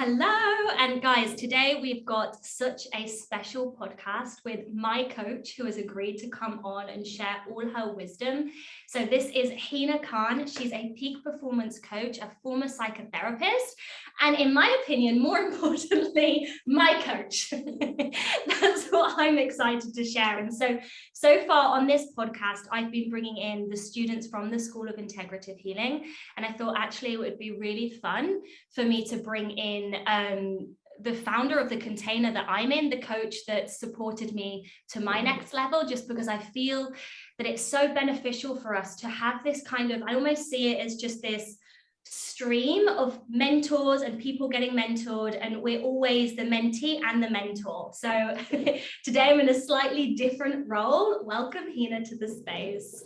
Hello, and guys, today we've got such a special podcast with my coach who has agreed to come on and share all her wisdom. So this is Hina Khan. She's a peak performance coach, a former psychotherapist, and in my opinion, more importantly, my coach. That's what I'm excited to share. And so far on this podcast, I've been bringing in the students from the School of Integrative Healing, and I thought actually it would be really fun for me to bring in the founder of the container that I'm in, the coach that supported me to my next level, just because I feel that it's so beneficial for us to have this kind of, I almost see it as just this stream of mentors and people getting mentored, and we're always the mentee and the mentor. So today I'm in a slightly different role. Welcome, Hina, to the space.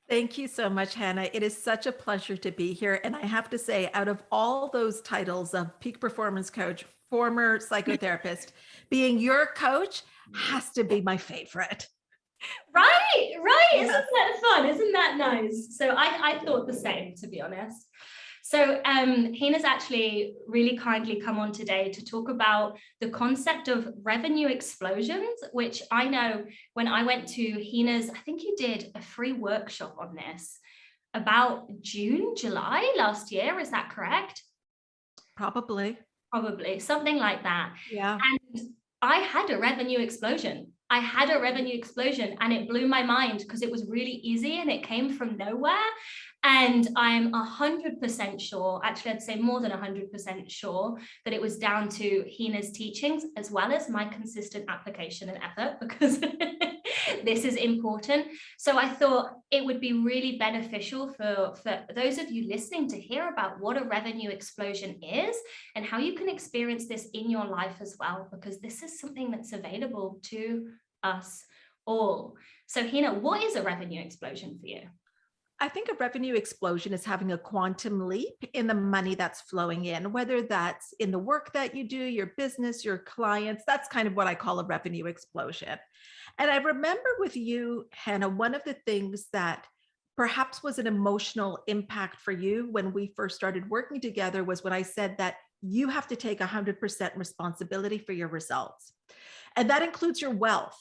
Thank you so much, Hannah. It is such a pleasure to be here. And I have to say, out of all those titles of peak performance coach, former psychotherapist, being your coach has to be my favorite. Right. Yeah. Isn't that fun? Isn't that nice? So I thought the same, to be honest. So Hina's actually really kindly come on today to talk about the concept of revenue explosions, which I know when I went to Hina's, I think you did a free workshop on this about July last year. Is that correct? Probably, something like that. yeah. And I had a revenue explosion. And it blew my mind because it was really easy and it came from nowhere. And I'm 100% sure, actually, I'd say more than 100% sure that it was down to Hina's teachings as well as my consistent application and effort, because this is important. So I thought it would be really beneficial for those of you listening to hear about what a revenue explosion is and how you can experience this in your life as well, because this is something that's available to us all. So Hina, what is a revenue explosion for you? I think a revenue explosion is having a quantum leap in the money that's flowing in, whether that's in the work that you do, your business, your clients. That's kind of what I call a revenue explosion. And I remember with you, Hannah, one of the things that perhaps was an emotional impact for you when we first started working together was when I said that you have to take 100% responsibility for your results. And that includes your wealth.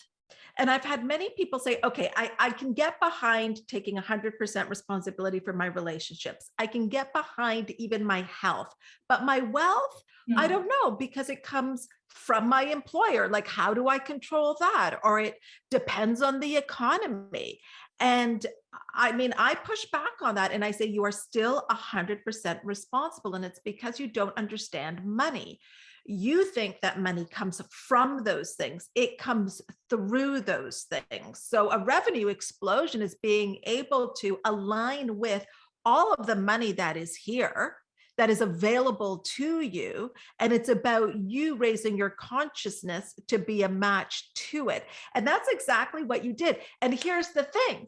And I've had many people say, okay, I can get behind taking 100% responsibility for my relationships. I can get behind even my health, but my wealth, I don't know, because it comes from my employer. Like, how do I control that? Or it depends on the economy. And I mean, I push back on that and I say, you are still 100% responsible. And it's because you don't understand money. You think that money comes from those things. It comes through those things. So a revenue explosion is being able to align with all of the money that is here, that is available to you. And it's about you raising your consciousness to be a match to it. And that's exactly what you did. And here's the thing.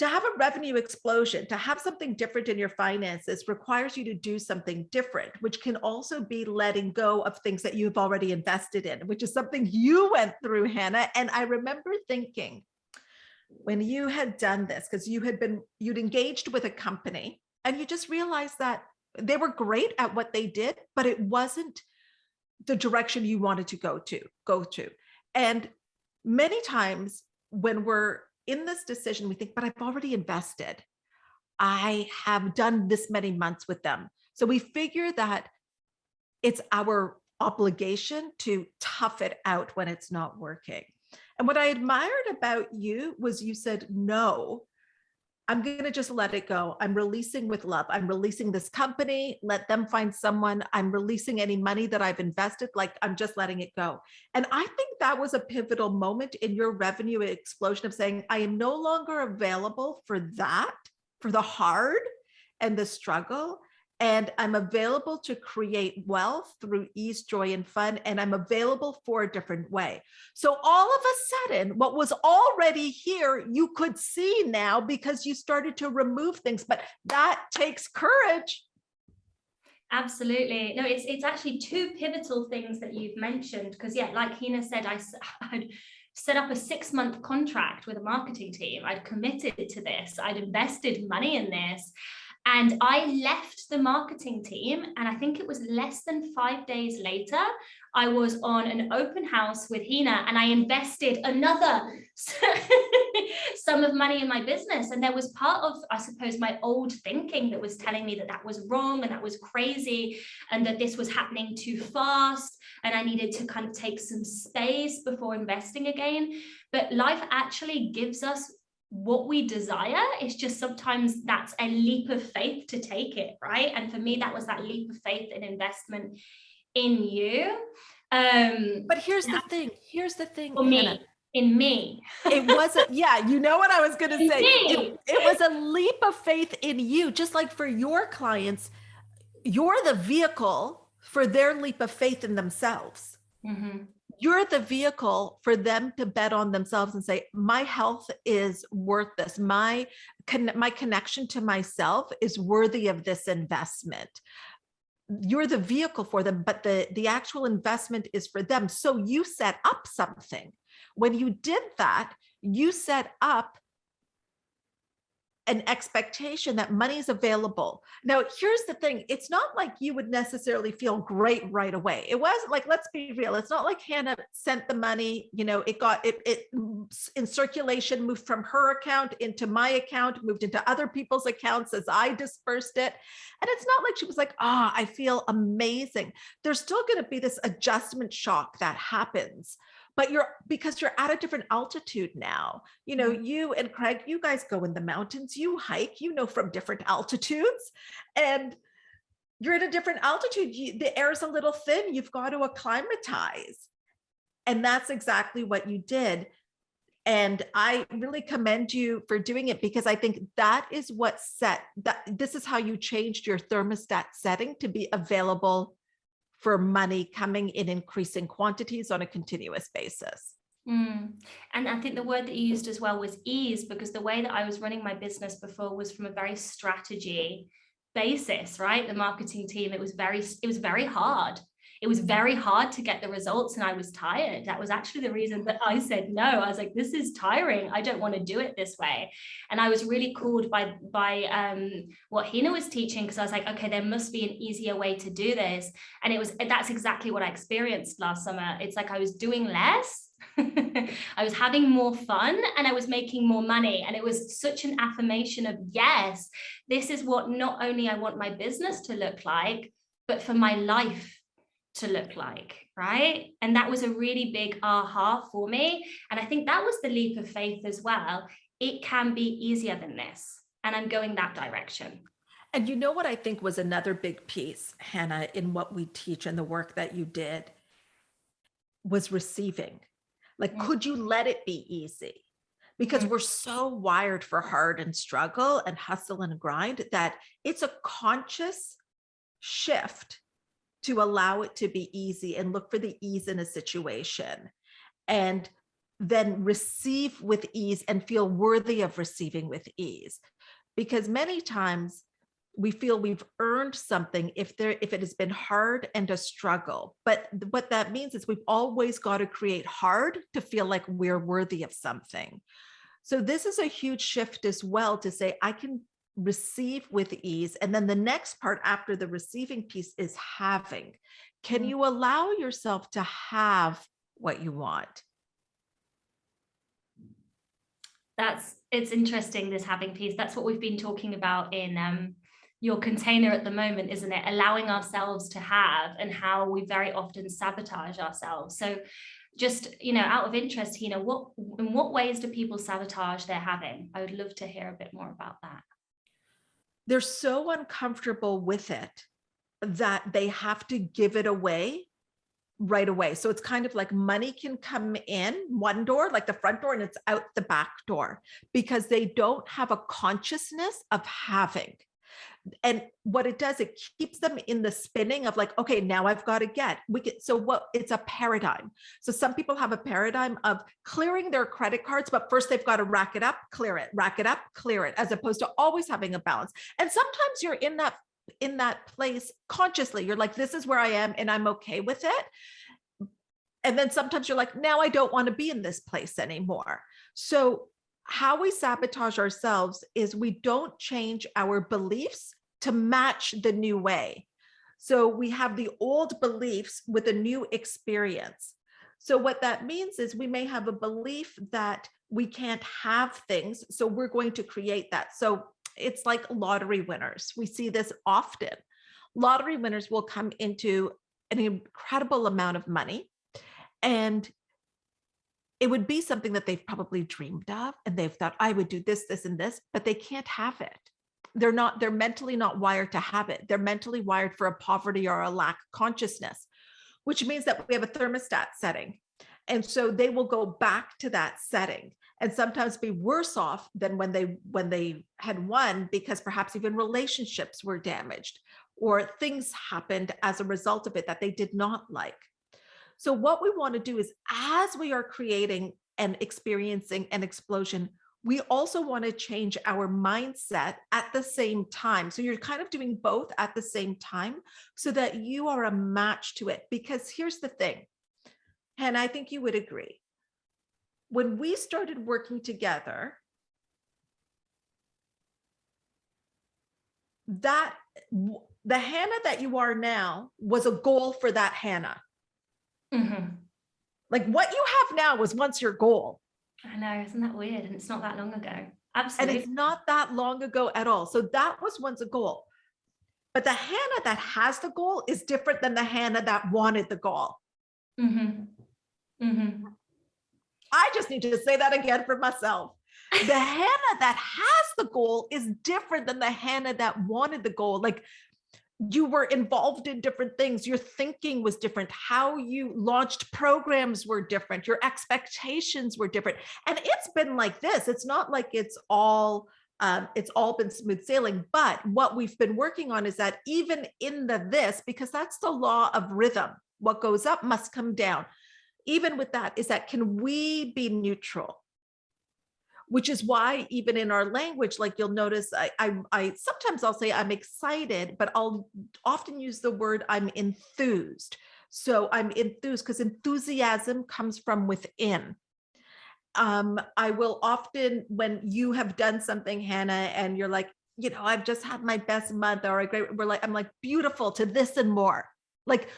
To have a revenue explosion, to have something different in your finances requires you to do something different, which can also be letting go of things that you've already invested in, which is something you went through, Hannah. And I remember thinking when you had done this, because you'd engaged with a company and you just realized that they were great at what they did, but it wasn't the direction you wanted to go to. And many times when we're in this decision, we think, but I've already invested. I have done this many months with them. So we figure that it's our obligation to tough it out when it's not working. And what I admired about you was you said, no, I'm going to just let it go. I'm releasing with love. I'm releasing this company. Let them find someone. I'm releasing any money that I've invested. Like, I'm just letting it go. And I think that was a pivotal moment in your revenue explosion of saying, I am no longer available for that, for the hard and the struggle. And I'm available to create wealth through ease, joy, and fun. And I'm available for a different way. So all of a sudden, what was already here, you could see now because you started to remove things, but that takes courage. Absolutely. No, it's actually two pivotal things that you've mentioned, because yeah, like Hina said, I'd set up a 6-month contract with a marketing team. I'd committed to this. I'd invested money in this. And I left the marketing team, and I think it was less than 5 days later, I was on an open house with Hina, and I invested another sum of money in my business. And there was part of, I suppose, my old thinking that was telling me that that was wrong and that was crazy, and that this was happening too fast, and I needed to kind of take some space before investing again. But life actually gives us what we desire. It's just sometimes that's a leap of faith to take it, right? And for me, that was that leap of faith and investment in you. But here's the thing, for Hannah. me, in me. It wasn't, yeah, you know what I was going to say. It was a leap of faith in you, just like for your clients, you're the vehicle for their leap of faith in themselves. Mm-hmm. You're the vehicle for them to bet on themselves and say, my health is worth this. My connection to myself is worthy of this investment. You're the vehicle for them, but the actual investment is for them. So you set up something. When you did that, you set up an expectation that money is available. Now, here's the thing. It's not like you would necessarily feel great right away. It wasn't like, let's be real. It's not like Hannah sent the money, it in circulation, moved from her account into my account, moved into other people's accounts as I dispersed it. And it's not like she was like, I feel amazing. There's still going to be this adjustment shock that happens. But because you're at a different altitude now, you and Craig, you guys go in the mountains, you hike, from different altitudes, and you're at a different altitude. The air is a little thin. You've got to acclimatize. And that's exactly what you did. And I really commend you for doing it, because I think that is what this is how you changed your thermostat setting to be available for money coming in increasing quantities on a continuous basis. And I think the word that you used as well was ease, because the way that I was running my business before was from a very strategy basis, right? The marketing team, it was very hard. It was very hard to get the results, and I was tired. That was actually the reason that I said no. I was like, this is tiring. I don't want to do it this way. And I was really called by what Hina was teaching, because I was like, okay, there must be an easier way to do this. And that's exactly what I experienced last summer. It's like I was doing less. I was having more fun, and I was making more money. And it was such an affirmation of, yes, this is what not only I want my business to look like, but for my life to look like, right? And that was a really big aha for me. And I think that was the leap of faith as well. It can be easier than this, and I'm going that direction. And you know what I think was another big piece, Hannah, in what we teach and the work that you did was receiving. Like, could you let it be easy? Because we're so wired for hard and struggle and hustle and grind that it's a conscious shift to allow it to be easy and look for the ease in a situation, and then receive with ease and feel worthy of receiving with ease. Because many times we feel we've earned something if it has been hard and a struggle. But what that means is we've always got to create hard to feel like we're worthy of something. So this is a huge shift as well, to say, I can receive with ease. And then the next part after the receiving piece is having. Can you allow yourself to have what you want? It's interesting, this having piece. That's what we've been talking about in your container at the moment, isn't it? Allowing ourselves to have, and how we very often sabotage ourselves. So just, out of interest, Hina, in what ways do people sabotage their having? I would love to hear a bit more about that. They're so uncomfortable with it that they have to give it away right away. So it's kind of like money can come in one door, like the front door, and it's out the back door, because they don't have a consciousness of having. And what it does, it keeps them in the spinning of like, okay, now I've got to get, it's a paradigm. So some people have a paradigm of clearing their credit cards, but first they've got to rack it up, clear it, rack it up, clear it, as opposed to always having a balance. And sometimes you're in that place consciously. You're like, this is where I am and I'm okay with it. And then sometimes you're like, now I don't want to be in this place anymore. So how we sabotage ourselves is we don't change our beliefs to match the new way. So we have the old beliefs with a new experience. So what that means is we may have a belief that we can't have things, so we're going to create that. So it's like lottery winners. We see this often. Lottery winners will come into an incredible amount of money, and it would be something that they've probably dreamed of, and they've thought, I would do this, this, and this, but they can't have it. They're mentally not wired to have it. They're mentally wired for a poverty or a lack consciousness, which means that we have a thermostat setting. And so they will go back to that setting and sometimes be worse off than when they had won, because perhaps even relationships were damaged or things happened as a result of it that they did not like. So what we want to do is, as we are creating and experiencing an explosion, we also want to change our mindset at the same time. So you're kind of doing both at the same time so that you are a match to it. Because here's the thing, and I think you would agree, when we started working together, that the Hannah that you are now was a goal for that Hannah. Mm-hmm. Like what you have now was once your goal. I know, isn't that weird? And it's not that long ago. Absolutely. And it's not that long ago at all. So that was once a goal. But the Hannah that has the goal is different than the Hannah that wanted the goal. Mm-hmm. Mm-hmm. I just need to say that again for myself. The Hannah that has the goal is different than the Hannah that wanted the goal. Like, you were involved in different things. Your thinking was different. How you launched programs were different. Your expectations were different. And it's been like this. It's not like it's all been smooth sailing. But what we've been working on is that even in this, because that's the law of rhythm, what goes up must come down. Even with that, is that, can we be neutral? Which is why even in our language, like you'll notice, I sometimes I'll say I'm excited, but I'll often use the word I'm enthused. So I'm enthused because enthusiasm comes from within. I will often, when you have done something, Hannah, and you're like, I've just had my best month, or I'm like, beautiful, to this and more. Like,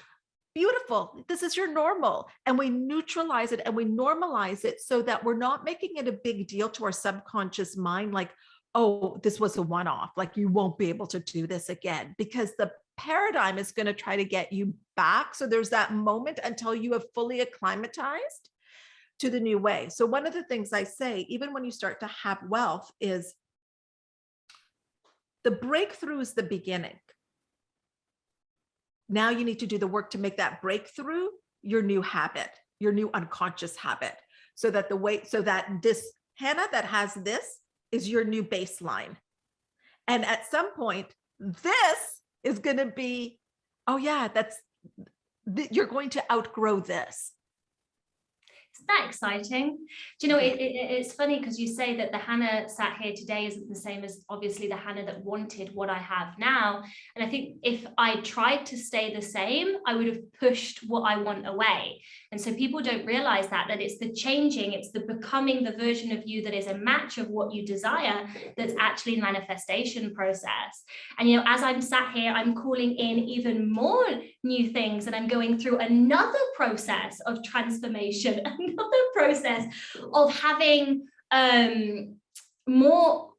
beautiful, this is your normal. And we neutralize it and we normalize it so that we're not making it a big deal to our subconscious mind, like, oh, this was a one-off, like you won't be able to do this again, because the paradigm is going to try to get you back. So there's that moment until you have fully acclimatized to the new way. So one of the things I say, even when you start to have wealth, is the breakthrough is the beginning. Now you need to do the work to make that breakthrough your new habit, your new unconscious habit, so that this Hannah that has this is your new baseline. And at some point, this is going to be, oh yeah, you're going to outgrow this. Isn't that exciting? Do you know, it's funny because you say that the Hannah sat here today isn't the same as obviously the Hannah that wanted what I have now. And I think if I tried to stay the same, I would have pushed what I want away. And so people don't realize that it's the changing, it's the becoming the version of you that is a match of what you desire, that's actually the manifestation process. And, as I'm sat here, I'm calling in even more new things, and I'm going through another process of transformation, another process of having more,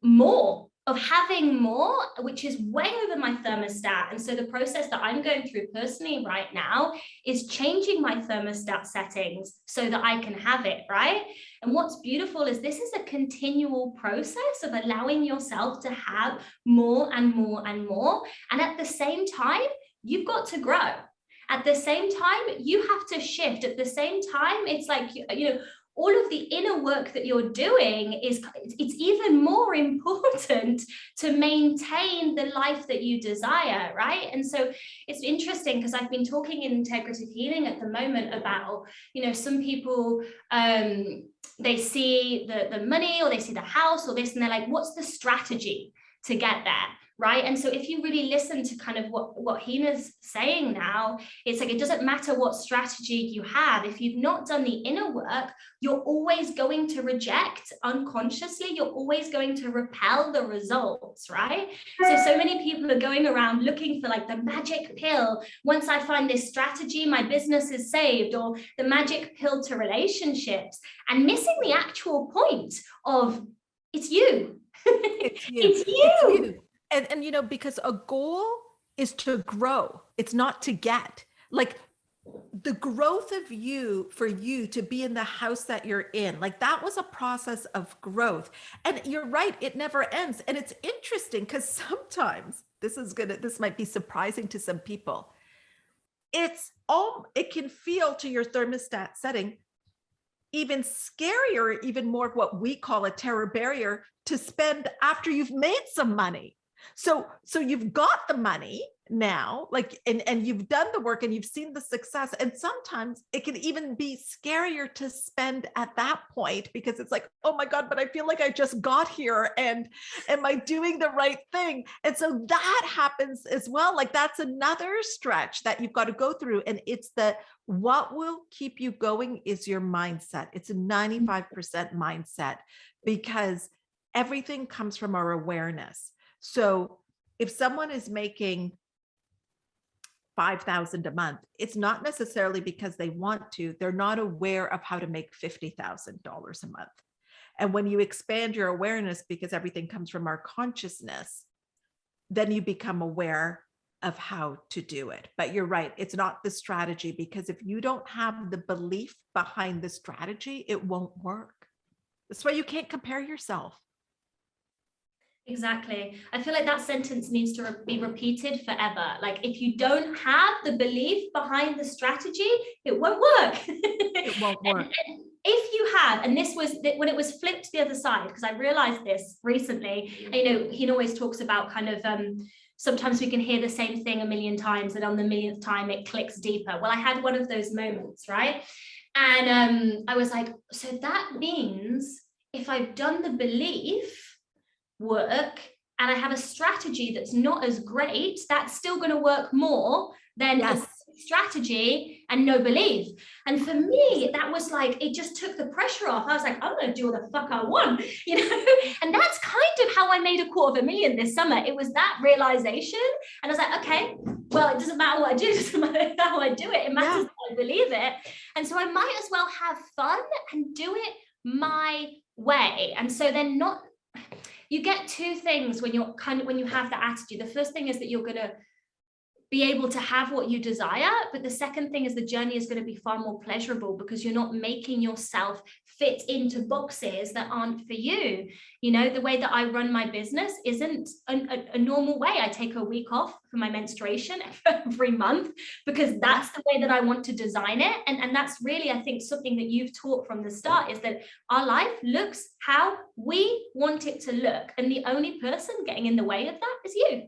which is way over my thermostat. And so the process that I'm going through personally right now is changing my thermostat settings so that I can have it, right? And what's beautiful is this is a continual process of allowing yourself to have more and more and more. And at the same time, you've got to grow. At the same time, you have to shift. At the same time, it's like, all of the inner work that you're doing it's even more important to maintain the life that you desire, right? And so it's interesting because I've been talking in integrative healing at the moment about, some people, they see the money, or they see the house or this, and they're like, what's the strategy to get there? right? And so if you really listen to kind of what Hina's saying now, it's like, it doesn't matter what strategy you have. If you've not done the inner work, you're always going to reject unconsciously. You're always going to repel the results, right? So many people are going around looking for like the magic pill. Once I find this strategy, my business is saved, or the magic pill to relationships, and missing the actual point of it's you. It's you. It's you. It's you. And you know, because a goal is to grow, it's not to get. Like the growth of you, for you to be in the house that you're in, like that was a process of growth. And you're right, it never ends. And it's interesting because sometimes this might be surprising to some people. It can feel to your thermostat setting even scarier, even more what we call a terror barrier, to spend after you've made some money. So you've got the money now, like, and you've done the work and you've seen the success. And sometimes it can even be scarier to spend at that point, because it's like, oh my God, but I feel like I just got here, and am I doing the right thing? And so that happens as well. Like that's another stretch that you've got to go through. And it's what will keep you going is your mindset. It's a 95% mindset, because everything comes from our awareness. So if someone is making 5,000 a month, it's not necessarily because they want to. They're not aware of how to make $50,000 a month. And when you expand your awareness, because everything comes from our consciousness, then you become aware of how to do it. But you're right, it's not the strategy, because if you don't have the belief behind the strategy, it won't work. That's why you can't compare yourself. Exactly. I feel like that sentence needs to be repeated forever. Like if you don't have the belief behind the strategy, it won't work. It won't work. And if you have, and this was when it was flipped to the other side, because I realized this recently, you know, he always talks about kind of, sometimes we can hear the same thing a million times, and on the millionth time it clicks deeper. Well, I had one of those moments, right? And I was like, so that means if I've done the belief work and I have a strategy that's not as great, that's still going to work more than a strategy and no belief. And for me, that was like, it just took the pressure off. I was like, I'm going to do what the fuck I want, you know? And that's kind of how I made $250,000 this summer. It was that realization. And I was like, okay, well, it doesn't matter what I do, it doesn't matter how I do it. It matters that I believe it. And so I might as well have fun and do it my way. And so then you get two things when you have that attitude. The first thing is that you're going to be able to have what you desire, but the second thing is the journey is going to be far more pleasurable, because you're not making yourself fit into boxes that aren't for you. You know, the way that I run my business isn't a normal way. I take a week off for my menstruation every month, because that's the way that I want to design it. And that's really, I think, something that you've taught from the start, is that our life looks how we want it to look. And the only person getting in the way of that is you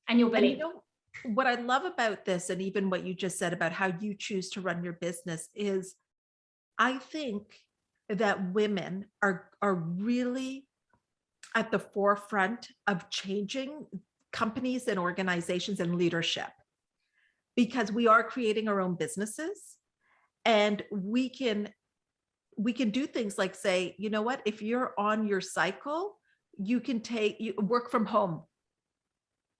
and your belief. And you know, what I love about this, and even what you just said about how you choose to run your business, is I think that women are really at the forefront of changing companies and organizations and leadership, because we are creating our own businesses, and we can do things like say, you know what, if you're on your cycle, you can work from home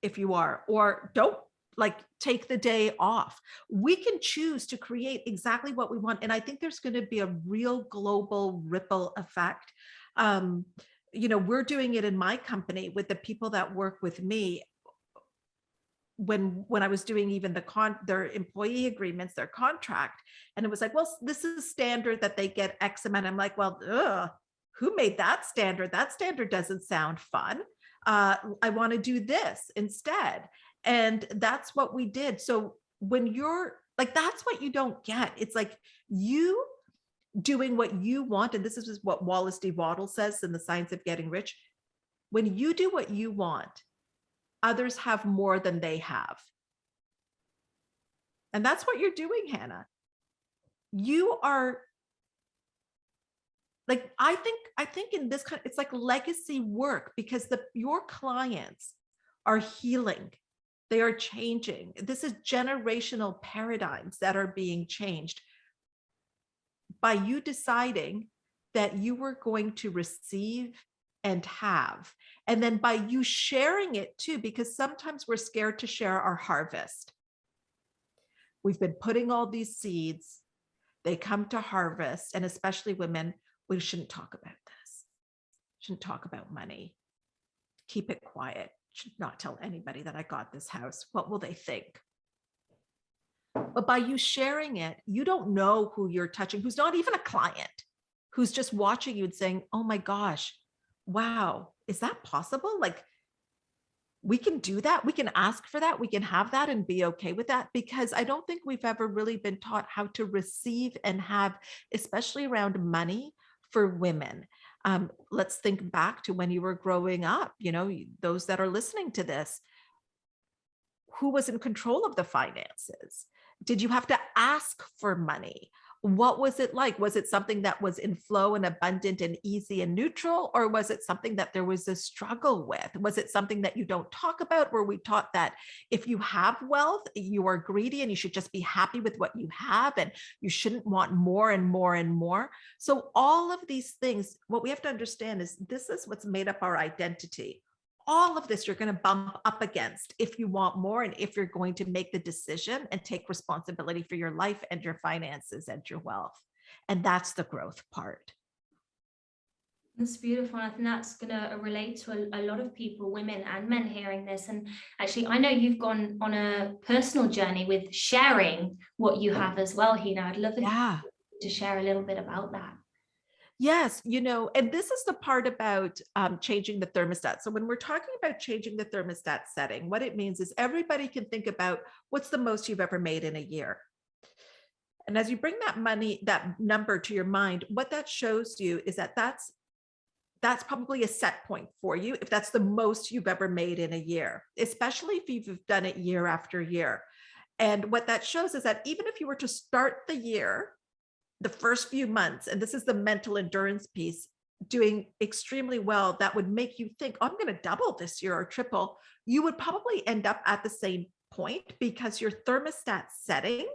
if you are, or don't, like, take the day off. We can choose to create exactly what we want. And I think there's going to be a real global ripple effect. You know, we're doing it in my company with the people that work with me. When I was doing even their employee agreements, their contract, and it was like, well, this is standard that they get X amount. I'm like, well, who made that standard? That standard doesn't sound fun. I want to do this instead. And that's what we did. So when you're like, that's what you don't get. It's like you doing what you want. And this is what Wallace D. Waddle says in The Science of Getting Rich. When you do what you want, others have more than they have. And that's what you're doing, Hannah. You are like, I think in this kind, it's like legacy work, because your clients are healing. They are changing. This is generational paradigms that are being changed by you deciding that you were going to receive and have. And then by you sharing it too, because sometimes we're scared to share our harvest. We've been putting all these seeds, they come to harvest, and especially women, we shouldn't talk about this. Shouldn't talk about money. Keep it quiet. Should not tell anybody that I got this house. What will they think? But by you sharing it, you don't know who you're touching, who's not even a client, who's just watching you and saying, oh my gosh, wow, is that possible? Like, we can do that. We can ask for that. We can have that and be okay with that, because I don't think we've ever really been taught how to receive and have, especially around money for women. Let's think back to when you were growing up, those that are listening to this, who was in control of the finances? Did you have to ask for money? What was it like? Was it something that was in flow and abundant and easy and neutral? Or was it something that there was a struggle with? Was it something that you don't talk about? Were we taught that if you have wealth, you are greedy and you should just be happy with what you have and you shouldn't want more and more and more? So all of these things, what we have to understand is this is what's made up our identity. All of this you're going to bump up against if you want more and if you're going to make the decision and take responsibility for your life and your finances and your wealth. And that's the growth part. That's beautiful. I think that's going to relate to a lot of people, women and men, hearing this. And actually, I know you've gone on a personal journey with sharing what you have as well, Hina. I'd love to share a little bit about that. Yes, and this is the part about changing the thermostat. So when we're talking about changing the thermostat setting, what it means is everybody can think about what's the most you've ever made in a year. And as you bring that number to your mind, what that shows you is that that's probably a set point for you if that's the most you've ever made in a year, especially if you've done it year after year. And what that shows is that even if you were to start the year, the first few months, and this is the mental endurance piece, doing extremely well, that would make you think, oh, I'm going to double this year or triple. You would probably end up at the same point because your thermostat setting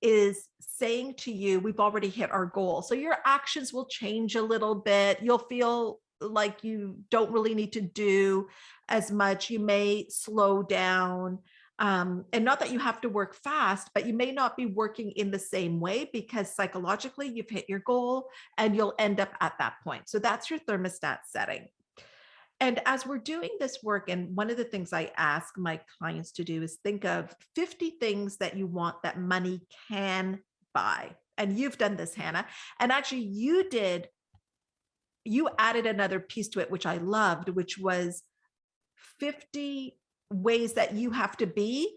is saying to you, we've already hit our goal. So your actions will change a little bit. You'll feel like you don't really need to do as much. You may slow down. And not that you have to work fast, but you may not be working in the same way because psychologically you've hit your goal and you'll end up at that point. So that's your thermostat setting. And as we're doing this work, and one of the things I ask my clients to do is think of 50 things that you want that money can buy. And you've done this, Hannah. And actually you added another piece to it, which I loved, which was 50 ways that you have to be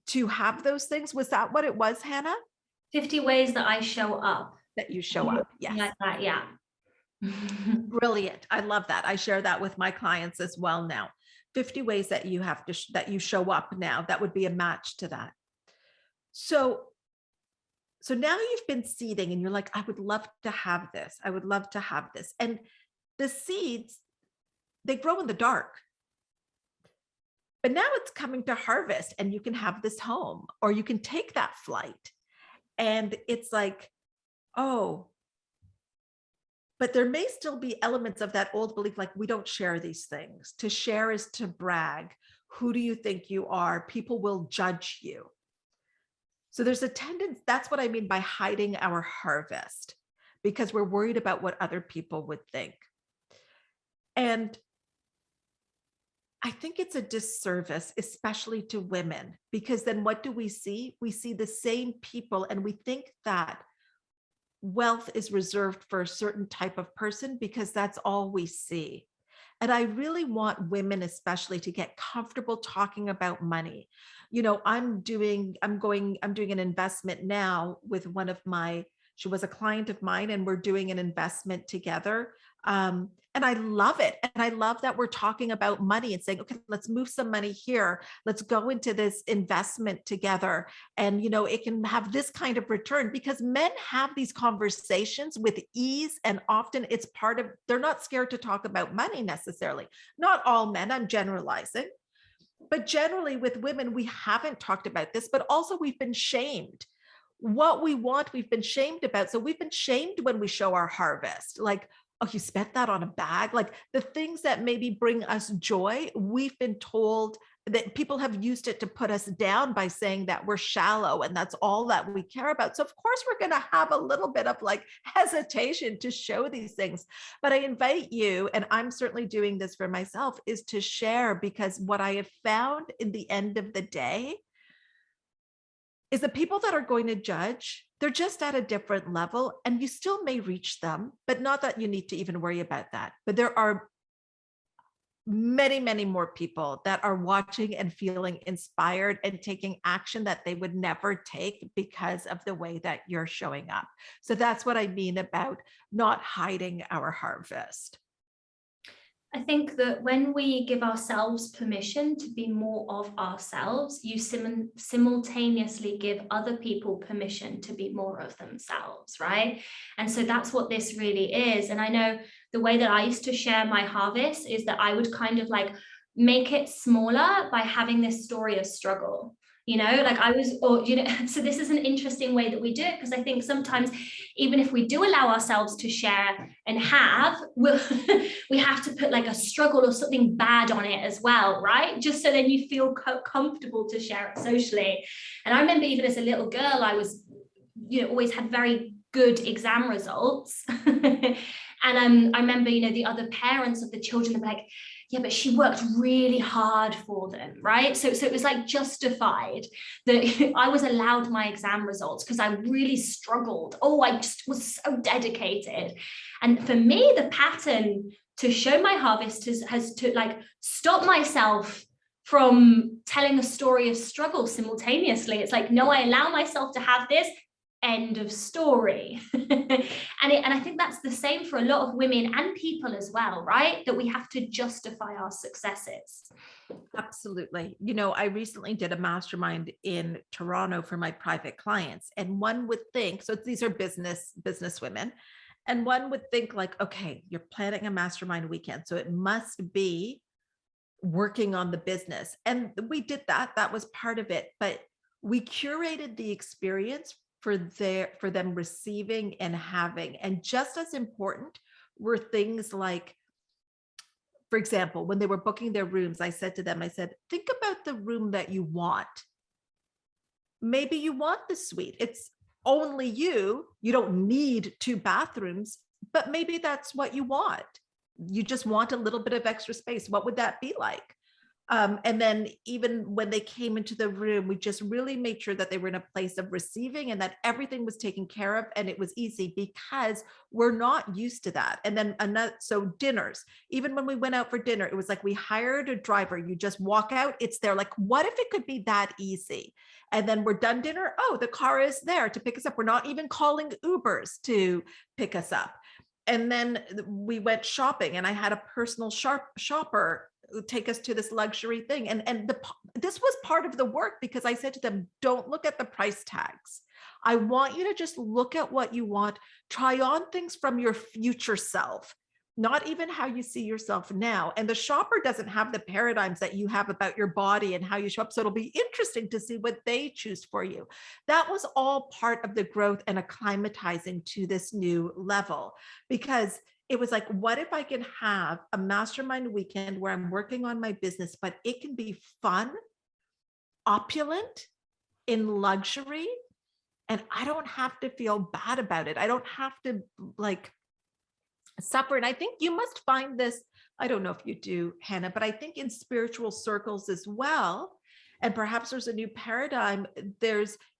to have those things. Was that what it was, Hannah? 50 ways that I show up. That you show up. Yes. Like that, yeah. Brilliant. I love that. I share that with my clients as well now. 50 ways that you have to that you show up now. That would be a match to that. So now you've been seeding and you're like, I would love to have this. I would love to have this. And the seeds, they grow in the dark. But now it's coming to harvest and you can have this home or you can take that flight. And it's like, oh, but there may still be elements of that old belief, like we don't share these things. To share is to brag. Who do you think you are? People will judge you. So there's a tendency, that's what I mean by hiding our harvest, because we're worried about what other people would think. And I think it's a disservice, especially to women, because then what do we see? We see the same people and we think that wealth is reserved for a certain type of person because that's all we see. And I really want women especially to get comfortable talking about money. I'm doing an investment now with she was a client of mine and we're doing an investment together. And I love it. And I love that we're talking about money and saying, okay, let's move some money here. Let's go into this investment together. And, it can have this kind of return because men have these conversations with ease. And often they're not scared to talk about money necessarily. Not all men, I'm generalizing. But generally with women, we haven't talked about this, but also we've been shamed. What we want, we've been shamed about. So we've been shamed when we show our harvest, like, oh, you spent that on a bag. Like the things that maybe bring us joy, we've been told that people have used it to put us down by saying that we're shallow and that's all that we care about. So of course we're going to have a little bit of like hesitation to show these things. But I invite you, and I'm certainly doing this for myself, is to share, because what I have found in the end of the day is the people that are going to judge, they're just at a different level and you still may reach them, but not that you need to even worry about that. But there are many, many more people that are watching and feeling inspired and taking action that they would never take because of the way that you're showing up. So that's what I mean about not hiding our harvest. I think that when we give ourselves permission to be more of ourselves, you simultaneously give other people permission to be more of themselves, right? And so that's what this really is. And I know the way that I used to share my harvest is that I would kind of like make it smaller by having this story of struggle. Like I was, or, so this is an interesting way that we do it, because I think sometimes even if we do allow ourselves to share and we have to put like a struggle or something bad on it as well, right? Just so then you feel comfortable to share it socially. And I remember even as a little girl, I was, always had very good exam results. And I remember, the other parents of the children were like, yeah, but she worked really hard for them, right? So it was like justified that I was allowed my exam results because I really struggled. Oh, I just was so dedicated. And for me, the pattern to show my harvest has to like stop myself from telling a story of struggle simultaneously. It's like, no, I allow myself to have this. End of story. And I think that's the same for a lot of women and people as well, right? That we have to justify our successes. Absolutely. I recently did a mastermind in Toronto for my private clients, and one would think, so these are business women, and one would think like, okay, you're planning a mastermind weekend, so it must be working on the business. And we did that. That was part of it, but we curated the experience for them receiving and having. And just as important were things like, for example, when they were booking their rooms, I said to them, think about the room that you want. Maybe you want the suite. It's only you. You don't need 2 bathrooms, but maybe that's what you want. You just want a little bit of extra space. What would that be like? And then even when they came into the room, we just really made sure that they were in a place of receiving and that everything was taken care of and it was easy, because we're not used to that. And then so dinners, even when we went out for dinner, it was like we hired a driver. You just walk out, it's there. Like, what if it could be that easy? And then we're done dinner. Oh, the car is there to pick us up. We're not even calling Ubers to pick us up. And then we went shopping and I had a personal shopper take us to this luxury thing. And this was part of the work, because I said to them, don't look at the price tags. I want you to just look at what you want, try on things from your future self, not even how you see yourself now. And the shopper doesn't have the paradigms that you have about your body and how you show up. So it'll be interesting to see what they choose for you. That was all part of the growth and acclimatizing to this new level, because it was like, what if I can have a mastermind weekend where I'm working on my business, but it can be fun, opulent, in luxury, and I don't have to feel bad about it. I don't have to like suffer. And I think you must find this, I don't know if you do, Hannah, but I think in spiritual circles as well, and perhaps there's a new paradigm,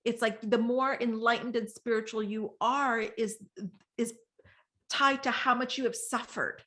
it's like the more enlightened and spiritual you are is tied to how much you have suffered.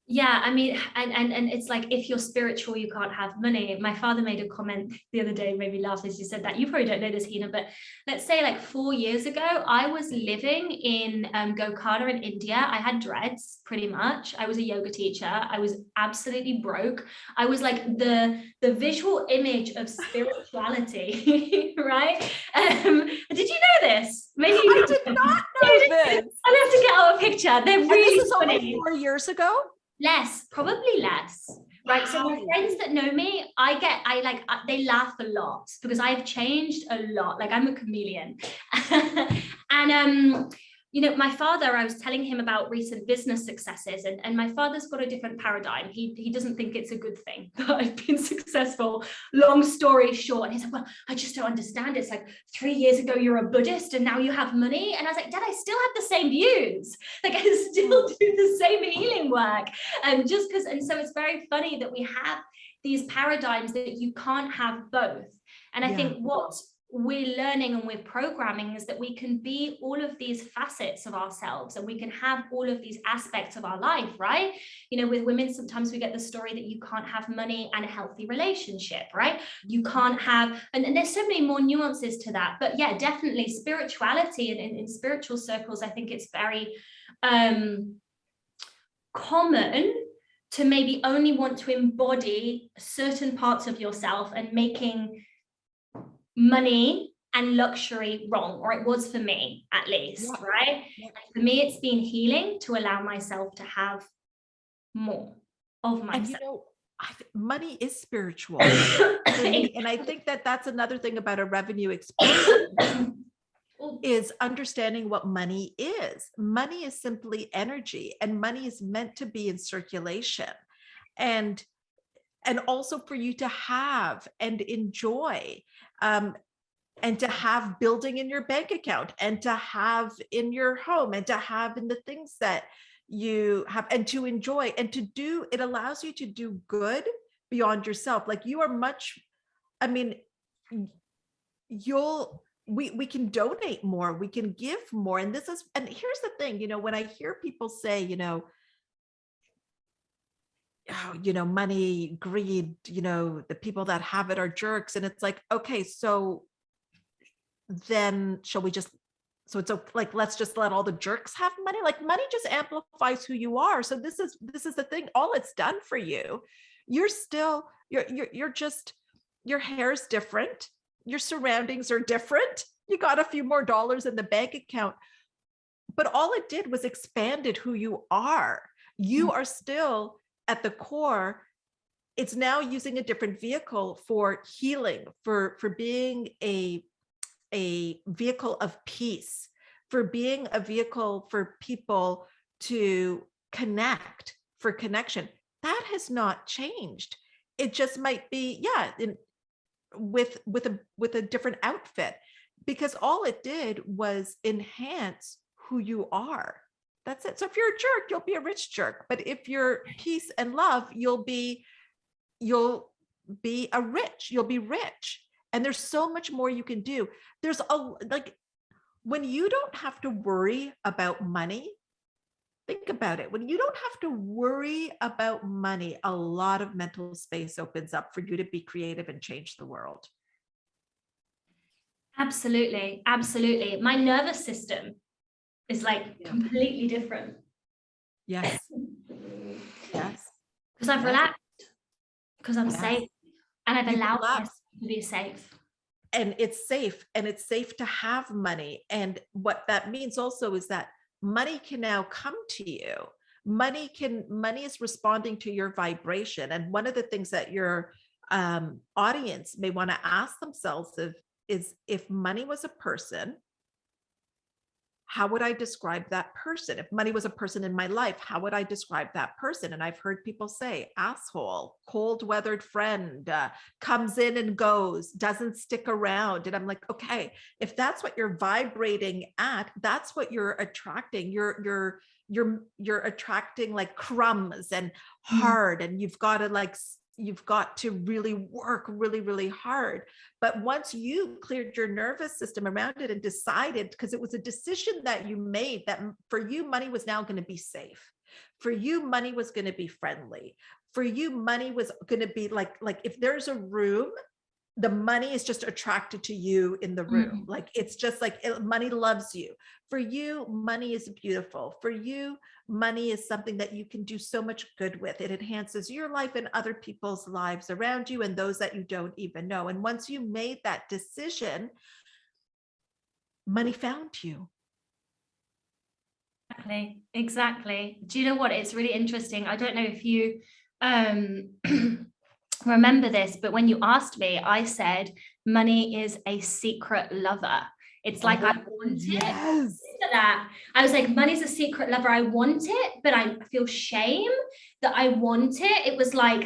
Yeah, I mean, and it's like, if you're spiritual, you can't have money. My father made a comment the other day, made me laugh as you said that. You probably don't know this, Hina, but let's say like 4 years ago, I was living in Gokada in India. I had dreads, pretty much. I was a yoga teacher. I was absolutely broke. I was like the visual image of spirituality, right? Did you know this? Maybe you I did not know this. I'll have to get out a picture. They're really this is funny. only 4 years ago? Less, probably less. Right. So my friends that know me, they laugh a lot because I've changed a lot. Like I'm a chameleon. And my father, I was telling him about recent business successes, and my father's got a different paradigm. He doesn't think it's a good thing that I've been successful. Long story short, and he's like, well, I just don't understand. It's like 3 years ago you're a Buddhist and now you have money. And I was like, Dad, I still have the same views. Like I still do the same healing work. And so it's very funny that we have these paradigms that you can't have both. And I think what we're learning and we're programming is that we can be all of these facets of ourselves, and we can have all of these aspects of our life, right? With women, sometimes we get the story that you can't have money and a healthy relationship, right? You can't have, and there's so many more nuances to that. But yeah, definitely spirituality, and in spiritual circles, I think it's very common to maybe only want to embody certain parts of yourself and making money and luxury wrong, or it was for me at least, right? And for me, it's been healing to allow myself to have more of myself. And money is spiritual for me, and I think that that's another thing about a revenue explosion is understanding what money is. Money is simply energy, and money is meant to be in circulation, and also for you to have and enjoy, and to have building in your bank account, and to have in your home, and to have in the things that you have, and to enjoy, and to do. It allows you to do good beyond yourself. Like you are much, I mean, we can donate more, we can give more. And here's the thing, when I hear people say, money, greed, the people that have it are jerks. And it's like, okay, so then let's just let all the jerks have money. Like money just amplifies who you are. So this is the thing. All it's done for you, you're still, you're just, your hair's different. Your surroundings are different. You got a few more dollars in the bank account, but all it did was expanded who you are. You are still at the core. It's now using a different vehicle for healing, for being a vehicle of peace, for being a vehicle for people to connect, for connection. That has not changed. It just might be, with a different outfit, because all it did was enhance who you are. That's it. So if you're a jerk, you'll be a rich jerk. But if you're peace and love, you'll be rich. And there's so much more you can do. There's when you don't have to worry about money, think about it. When you don't have to worry about money, a lot of mental space opens up for you to be creative and change the world. Absolutely. Absolutely. My nervous system is completely different. Yes. Yes. Because I've relaxed, because I'm safe, and I've allowed myself to be safe. And it's safe to have money. And what that means also is that money can now come to you. Money is responding to your vibration. And one of the things that your audience may want to ask themselves is if money was a person, how would I describe that person? If money was a person in my life, how would I describe that person? And I've heard people say asshole, cold weathered friend, comes in and goes, doesn't stick around. And I'm like, okay, if that's what you're vibrating at, that's what you're attracting. You're attracting like crumbs and hard, and you've got to really work really, really hard. But once you cleared your nervous system around it and decided, because it was a decision that you made, that for you, money was now going to be safe. For you, money was going to be friendly. For you, money was going to be like if there's a room, the money is just attracted to you in the room. Like it's just like money loves you. For you, money is beautiful. For you, money is something that you can do so much good with. It enhances your life and other people's lives around you and those that you don't even know. And once you made that decision, money found you. Exactly. Do you know what? It's really interesting. I don't know if you remember this, but when you asked me, I said, money is a secret lover. It's like I want it. Yes. That I was like, money's a secret lover. I want it, but I feel shame that I want it. It was like,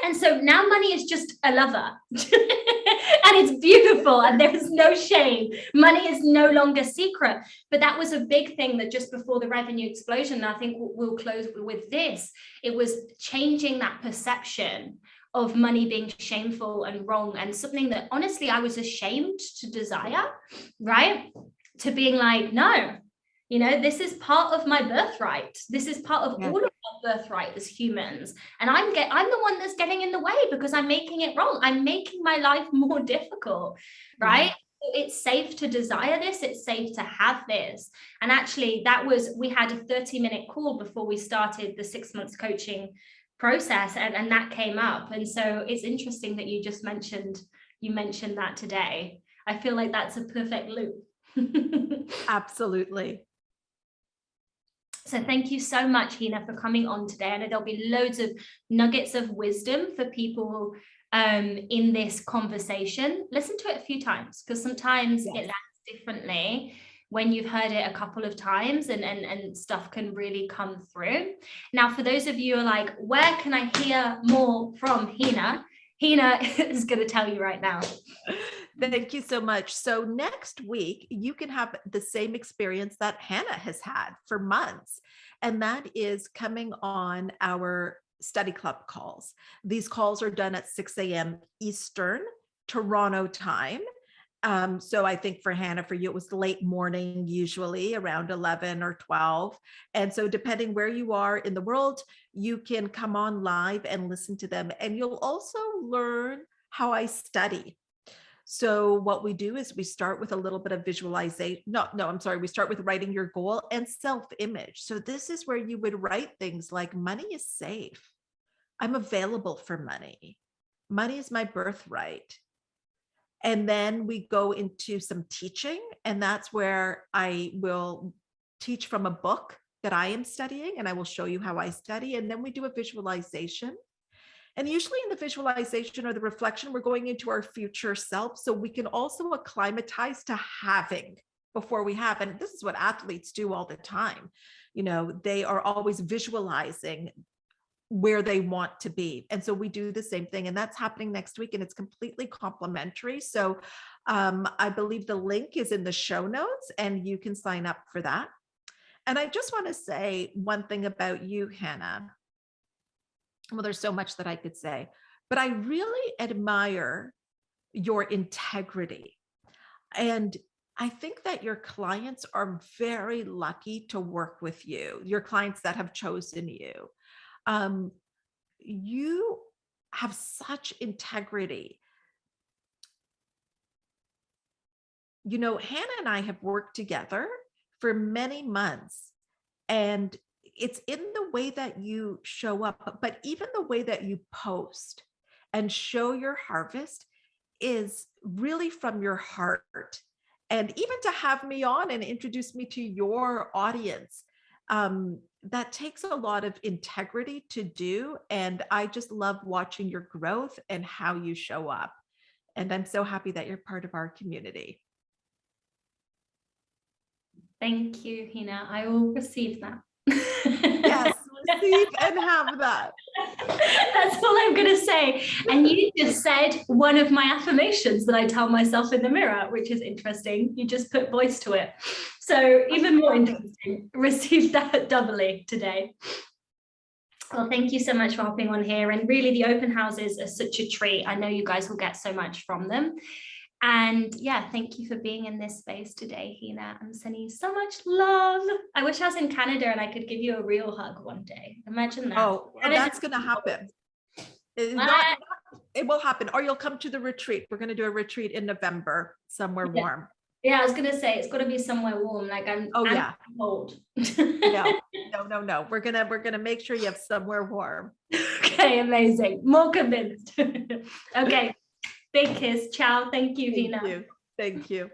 and so now money is just a lover. And it's beautiful and there is no shame. Money is no longer secret. But that was a big thing that just before the revenue explosion, I think we'll close with this. It was changing that perception of money being shameful and wrong, and something that honestly I was ashamed to desire, right? To being like, no, this is part of my birthright. This is part of all of our birthright as humans. And I'm the one that's getting in the way because I'm making it wrong. I'm making my life more difficult, right? It's safe to desire this. It's safe to have this. And actually we had a 30-minute call before we started the 6 months coaching process. And that came up. And so it's interesting that you mentioned that today. I feel like that's a perfect loop. Absolutely. So thank you so much, Hina, for coming on today. I know there'll be loads of nuggets of wisdom for people in this conversation. Listen to it a few times, because sometimes it lands differently when you've heard it a couple of times, and stuff can really come through. Now, for those of you who are like, where can I hear more from Hina? Hina is going to tell you right now. Thank you so much. So next week, you can have the same experience that Hannah has had for months, and that is coming on our study club calls. These calls are done at 6 a.m. Eastern, Toronto time. So I think for Hannah, for you, it was late morning, usually around 11 or 12. And so depending where you are in the world, you can come on live and listen to them. And you'll also learn how I study. So what we do is we start with a little bit of visualization. We start with writing your goal and self-image. So this is where you would write things like, money is safe. I'm available for money. Money is my birthright. And then we go into some teaching, and that's where I will teach from a book that I am studying, and I will show you how I study. And then we do a visualization. And usually in the visualization or the reflection, we're going into our future self. So we can also acclimatize to having before we have. And this is what athletes do all the time. They are always visualizing where they want to be. And so we do the same thing, and that's happening next week, and it's completely complimentary. So I believe the link is in the show notes, and you can sign up for that. And I just want to say one thing about you, Hannah. Well, there's so much that I could say, but I really admire your integrity. And I think that your clients are very lucky to work with you, your clients that have chosen you. You have such integrity. Hannah and I have worked together for many months, and it's in the way that you show up, but even the way that you post and show your harvest is really from your heart. And even to have me on and introduce me to your audience, that takes a lot of integrity to do. And I just love watching your growth and how you show up. And I'm so happy that you're part of our community. Thank you, Hina. I will receive that. Yes, receive and have that. That's all I'm going to say. And you just said one of my affirmations that I tell myself in the mirror, which is interesting. You just put voice to it. So even more interesting. Receive that doubly today. Well, thank you so much for hopping on here. And really, the open houses are such a treat. I know you guys will get so much from them. And yeah, thank you for being in this space today, Hina. I'm sending you so much love. I wish I was in Canada and I could give you a real hug one day. Imagine that. Oh, that's going to happen. It will happen. Or you'll come to the retreat. We're going to do a retreat in November, somewhere warm. Yeah, I was going to say, it's got to be somewhere warm. Like I'm cold. No. We're going to make sure you have somewhere warm. Okay, amazing. More convinced. Okay. Big kiss. Ciao. Thank you, Hina. Thank you.